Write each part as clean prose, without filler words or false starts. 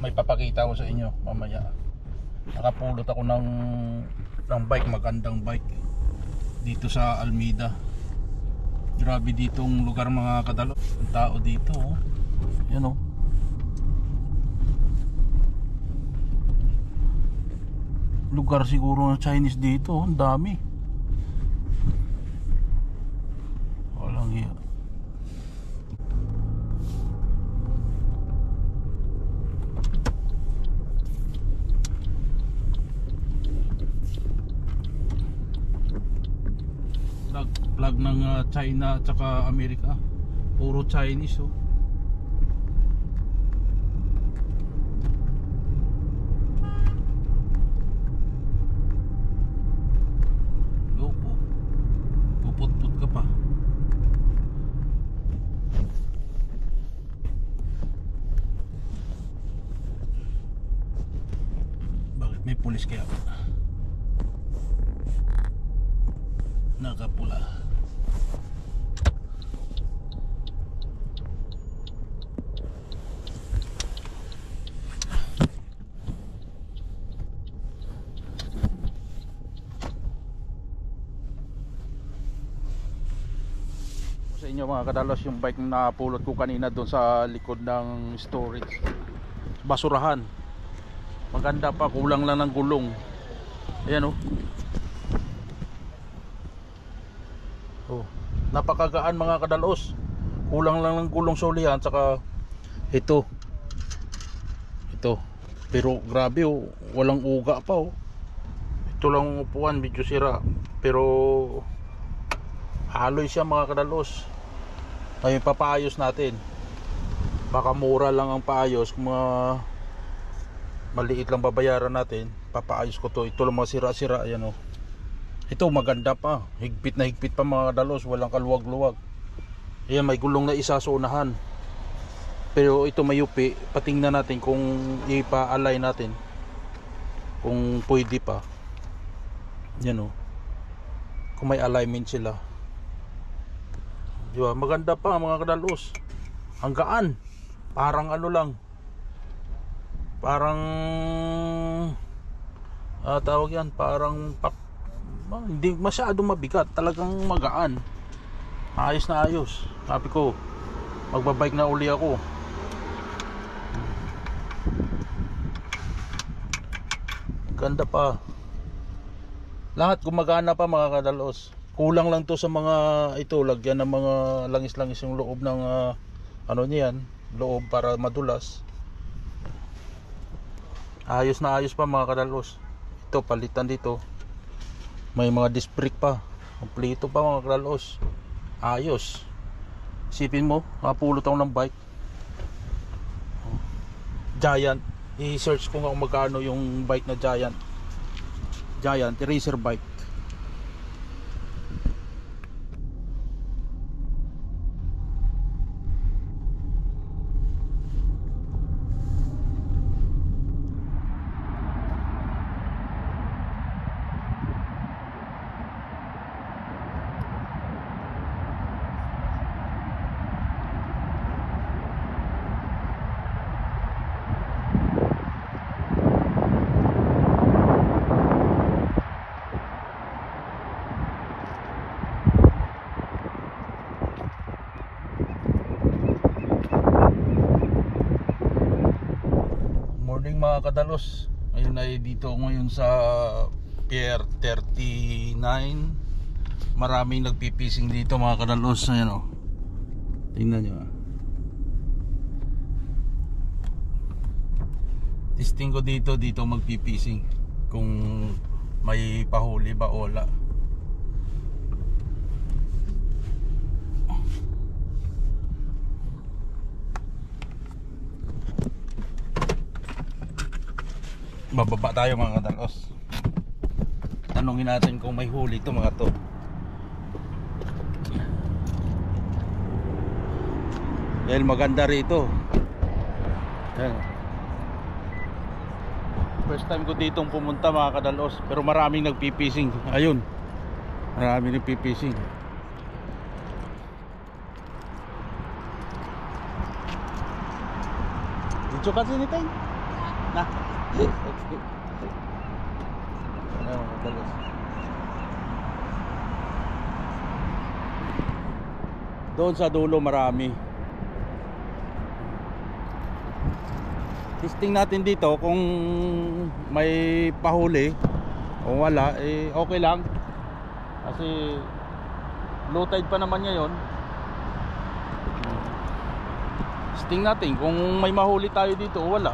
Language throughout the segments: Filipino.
may papakita ko sa inyo mamaya. Nakapulot ako ng bike, magandang bike dito sa Almeida. Grabe ditong lugar mga kadalo. Ang tao dito oh. Yan oh. Lugar siguro ng Chinese dito, ang dami. Walang hiya. Flag ng China at saka Amerika. Puro Chinese oh. Puput-put ka pa. Bakit may pulis kaya? Nakapula. Sa inyo mga kadalos, yung bike na napulot ko kanina doon sa likod ng storage, basurahan. Maganda pa, kulang lang ng gulong. Ayan oh. Oh, napakagaan mga kadalos. Kulang lang ng gulong solihan, saka ito. Pero grabe oh, walang uga pa oh. Ito lang upuan, medyo sira, pero haloy siya mga kadalos. Ay papaayos natin. Baka mura lang ang paayos, kung mga maliit lang babayaran natin, papaayos ko to. Ito lang mga sira-sira, ayan oh. Ito maganda pa, higpit na higpit pa mga kadalos, walang kaluwag-luwag. Ayan, may gulong na isa sa unahan. Pero ito mayupi, patingnan natin kung ipa-align natin, kung pwede pa. Yan oh, kung may alignment sila. Diba? Maganda pa mga kadalos. Ang gaan. Parang ano lang, parang tawag yan, parang hindi masyadong mabigat, talagang magaan. Ayos na ayos. Sabi ko, magbabike na uli ako. Ganda pa. Lahat gumagana pa mga kadalos. Kulang lang to sa mga ito, lagyan ng mga langis-langis yung loob ng ano niyan, loob para madulas. Ayos na ayos pa mga kadalos. Ito palitan dito. May mga disc brake pa. Kompleto pa mga kadalos. Ayos. Isipin mo, napulot ako ng bike Giant. I-search ko nga kung magkano yung bike na Giant racer bike. Mga kadalos, ngayon ay dito ngayon sa Pier 39. Maraming nagpipising dito mga kadalos. Ayan o, tingnan nyo. Testing ko dito magpipising kung may pahuli ba o wala. Bababa tayo mga kadalos. Tanungin natin kung may huli ito mga to. Dahil maganda rito. Yan. First time ko ditong pumunta mga kadalos, pero maraming nagpipising. Ayun, maraming nagpipising. Dito kasi nito na. Okay. Ano, madalas. Doon sa dulo marami. Testing natin dito kung may pahuli o wala, eh okay lang. Kasi low tide pa naman ngayon. Testing natin kung may mahuli tayo dito o wala.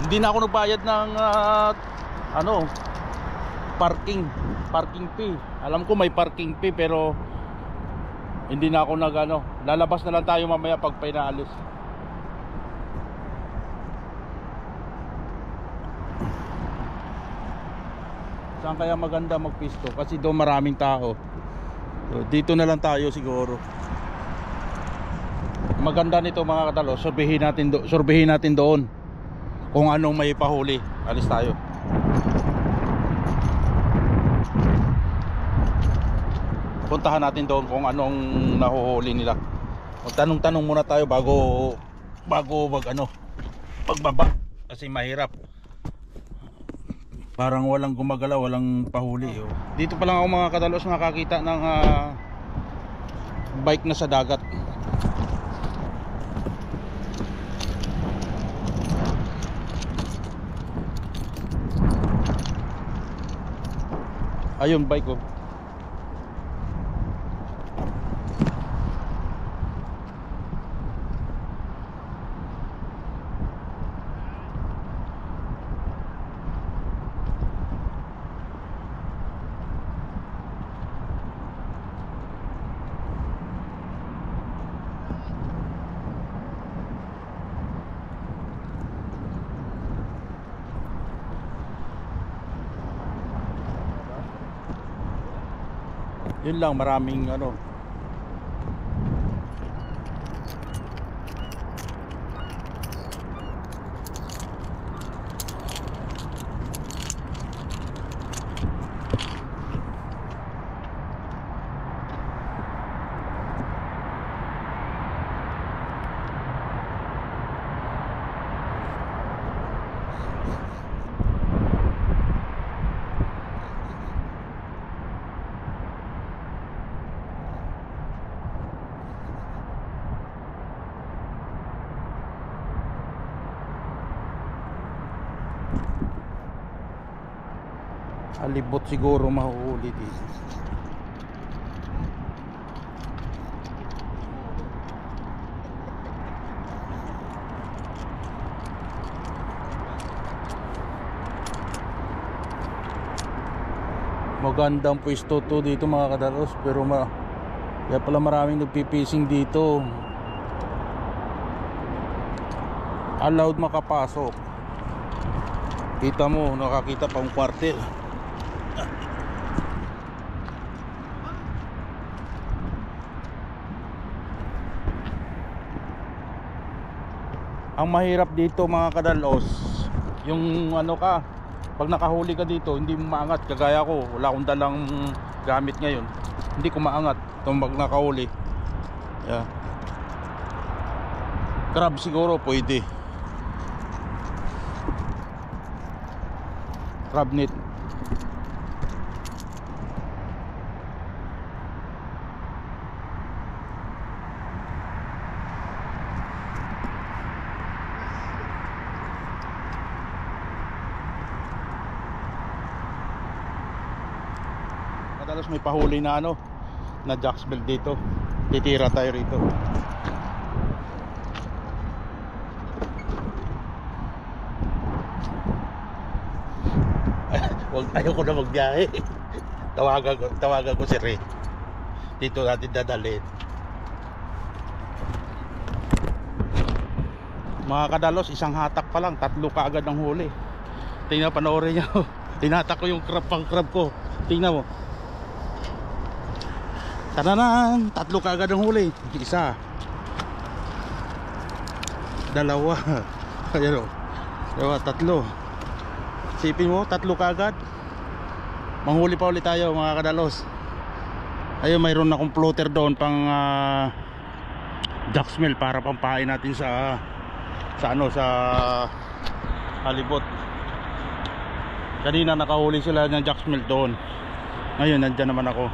Hindi na ako nagbayad ng parking fee. Alam ko may parking fee pero hindi na ako lalabas na lang tayo mamaya pag pinaalis. Saan kaya maganda magpisto? Kasi doon maraming tao. So, dito na lang tayo siguro. Maganda nito mga kadalo, survehin natin doon kung anong may pahuli. Alis tayo. Puntahan natin doon kung anong nahuhuli nila. Magtanong-tanong muna tayo bago pagbaba kasi mahirap. Parang walang gumagalaw, walang pahuli. Oh. Dito pa lang ako mga kadalos nakakita ng bike na sa dagat. Ayun, bike ko. Yun lang, maraming alibot siguro mahuhuli dito. Magandang pwesto to dito mga kadalos, pero kaya pala maraming nagpipising dito. Allowed makapasok. Kita mo, nakakita pang kwartel. Ang mahirap dito mga kadalos, yung pag nakahuli ka dito, hindi mo maangat. Kagaya ko, wala akong dalang gamit ngayon, hindi ko maangat itong pag nakahuli. Yeah. Crab siguro pwede. Crab net. Madalas may pahuli na na jacksbill dito. Titira tayo rito. Ayoko na magbiyahe. Tawagan ko si Ray. Dito natin dadalhin. Mga kadalos, isang hatak pa lang, 3 kaagad ang huli. Tingnan, panoorin nyo. Tinatak ko yung crab ko. Tingnan mo. Tananan, 3 kaagad ang huli. 1, 2, ayan o, 3. Sipin mo, 3 kaagad. Manghuli pa ulit tayo mga kadalos. Ayun, mayroon akong floater doon pang jacksmill para pampain natin sa sa ano, sa halibut. Kanina nakahuli sila ng jacksmilk doon. Ngayon nandyan naman ako.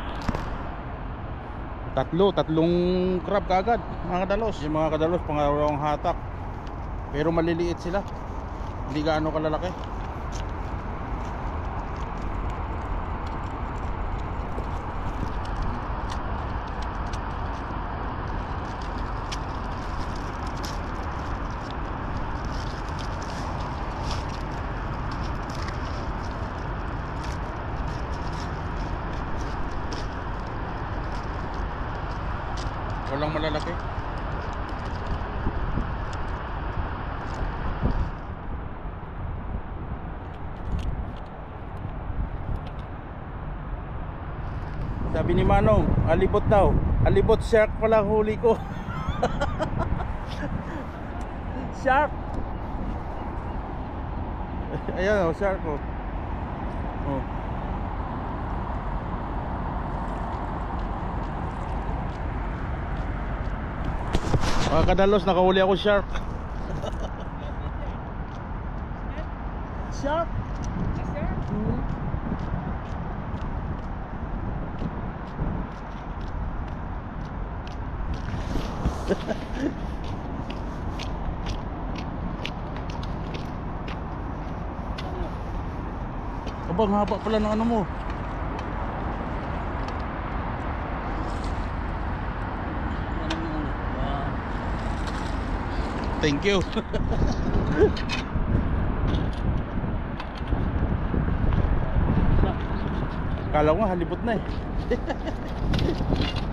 Tatlong crab kaagad mga kadalos. Yung mga kadalos pangalawang hatak, pero maliliit sila, hindi gaano kalalaki. Walang malalaki. Sabi ni Manong, alibot daw. Alibot, shark pala huli ko. Shark. Ayan o, shark o. Oh. Mga kadalos, nakahuli ako shark. Shark? Abang, haba pala ng ano mo. Thank you. Kala ko nga halibot na eh.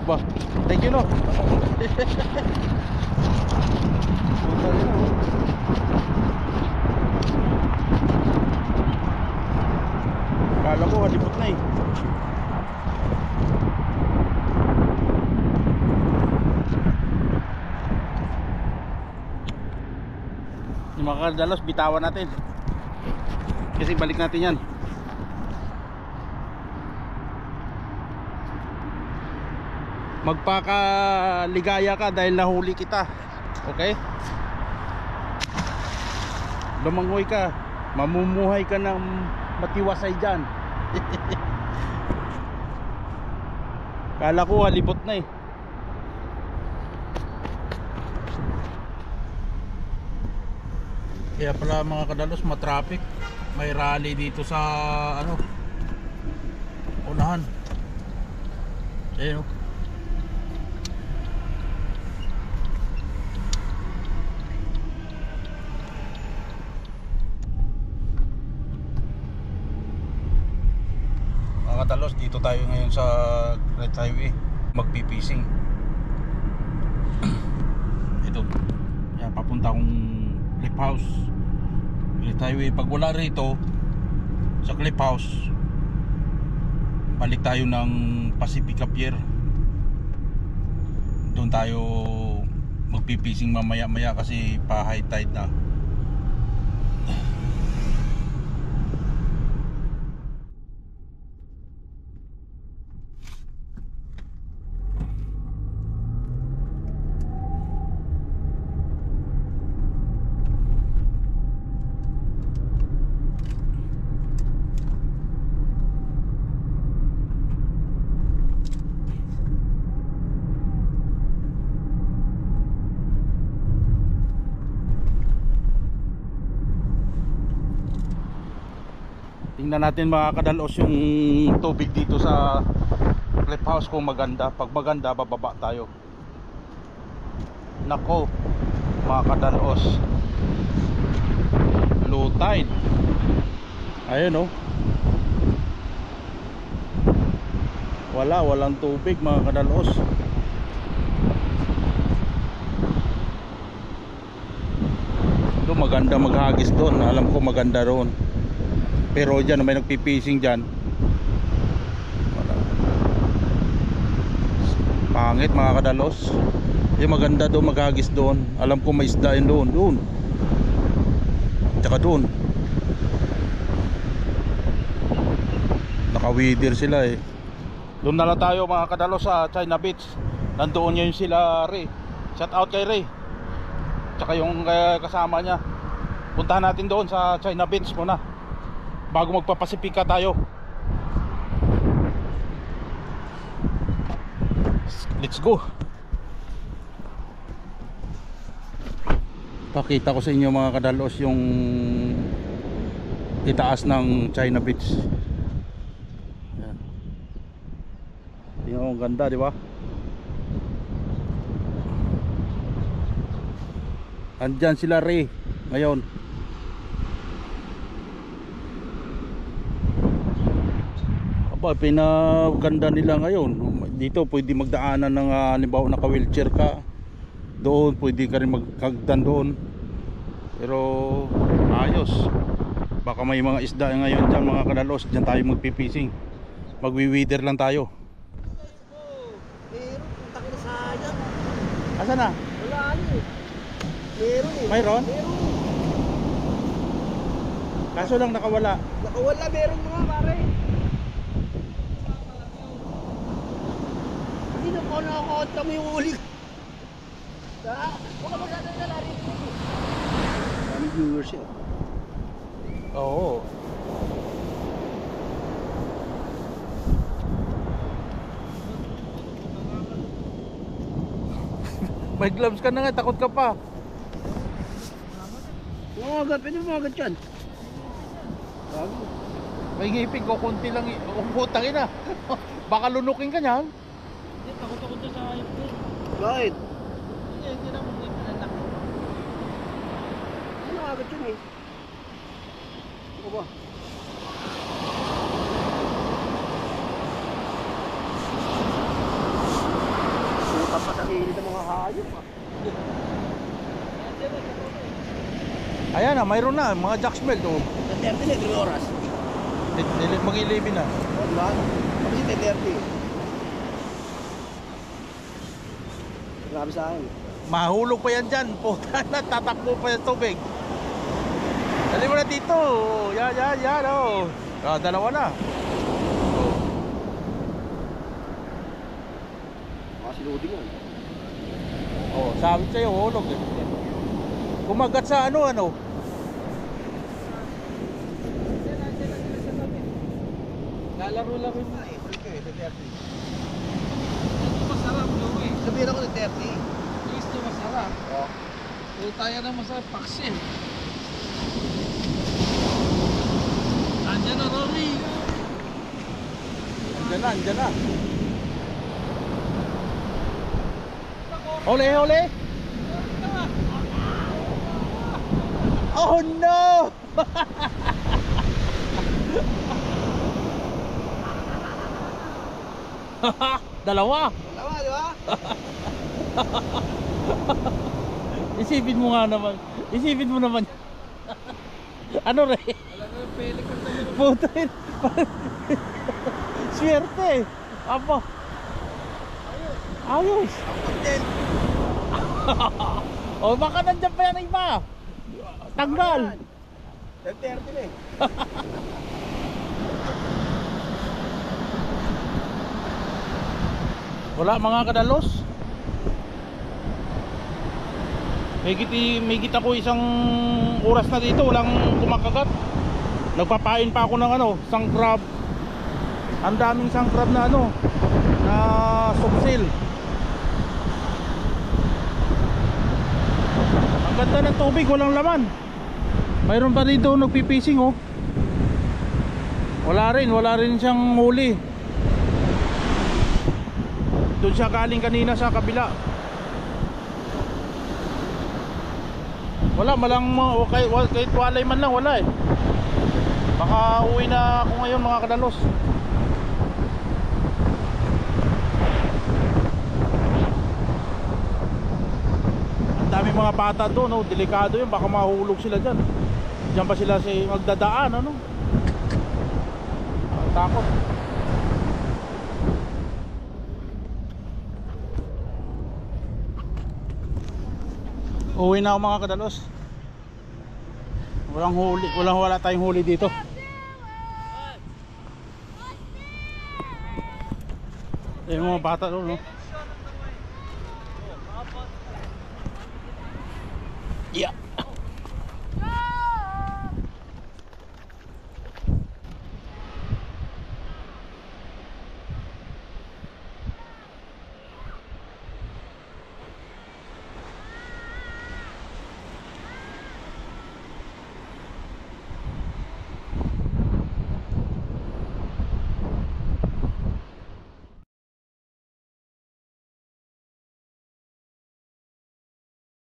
Ba, thank you no. Kala ko halibot na eh. Yung mga kadalos, bitawan natin kasi balik natin yan. Magpakaligaya ka dahil nahuli kita. Okay? Lumangoy ka, mamumuhay ka ng matiwasay dyan. Kala ko halibot na eh. Kaya pala mga kadalos, matraffic. May rally dito sa ano, unahan. Ayun o. Mga kadalos, dito tayo ngayon sa Great Highway, magpipising. Ito, yan, papunta akong Cliff House, Great Highway. Pag wala rito sa Cliff House, balik tayo ng Pacifica Pier. Doon tayo magpipising mamaya maya kasi pa high tide na. Tingnan natin mga kadalos yung tubig dito sa Cliff House kung maganda. Pag maganda, bababa tayo. Nako mga kadalos, low tide. Ayun o. Walang tubig mga kadalos. Doon maganda maghagis doon. Alam ko maganda roon. Pero dyan may nagpipising dyan, wala. Pangit mga kadalos. Yung maganda doon maghagis doon. Alam ko may isda yun doon. Doon tsaka doon nakawidir sila eh. Doon na lang tayo mga kadalos sa China Beach. Nandoon yun sila Ray. Shout out kay Ray. tsaka yung kasama niya. Puntahan natin doon sa China Beach muna bago magpapasipika tayo. Let's go. Pakita ko sa inyo mga kadalos yung itaas ng China Beach. Ayan. Tingnan mo, ang ganda, di ba? Andyan sila Ray ngayon. Aba, pinaganda nila ngayon. Dito pwede magdaanan ng halimbawa naka-wheelchair ka. Doon pwede ka rin magkagdan doon. Pero ayos. Baka may mga isda ngayon dyan mga kadalos. Dyan tayo magpipising. Magwi-weather lang tayo. Meron, punta ka na sayang. Asa na? Wala eh. Meron eh. Mayroon? Meron. Kaso lang nakawala. Nakawala, meron mga pare. Hindi na po nakakot kami yung uli. Huwag ka magdadala rin. Kami viewers eh. Oo. May gloves ka na nga, takot ka pa. Umagat, pwede umagat yan. Bago. May ngipin ko, konti lang. Putang ina. Baka lunukin ka niyan. Hindi, takot-takot na sa ayop ko. Bakit? Hindi na mo ang laki. Ano umagat yun eh? Ano ba? Putas pa sa kilit ng mga hayop ah. Ayan na, mayroon na. Mga jacksmelt. Oh. Sa 30 na, 3 oras. Mag-11 na. Diba? Kami si 30. Grabe sa akin. Mahulog pa yan dyan. Puta na, tatakbo pa yung tubig. Dali mo na dito. Yan. Oh. Dalawa na. Oh. Makasiluding yan. Oh, sabi sa'yo, hulog eh. Kumagat sa ano. Lalaro-laro mo. Ay, ulit ko eh, sa 30. Ito masarap, Louie. Sabihin ako ng 30. Luis, ito masarap. Oo. Puro tayo na masarap. Paksin. Andyan na, Rory. Andyan na. Huli. Oh no! Dalawa. Dalawa, di ba? Isipin mo naman. Ano re? Wala na yung pelikan na yun. Puta yun. Swerte. Apa? Ayos. Content. O baka nandiyan pa yan ang iba. Tanggal. 30 na eh. Wala mga kadalos. May kita ko isang oras na dito walang kumakagat. Nagpapain pa ako ng sangkrab. Ang daming sangkrab na na subsil. Ang ganda ng tubig, walang laman. Mayroon pa dito nagpipising oh. Wala rin siyang huli. Doon siya galing kanina sa kabila. Wala kahit walay man lang wala eh. Baka uwi na ako ngayon mga kadalos. Ang dami mga bata doon oh, delikado yun, baka mahulog sila dyan. Diyan pa sila magdadaan takot. Uwi na ako mga kadalos. Wala tayong huli dito. Yung mga bata doon Yeah.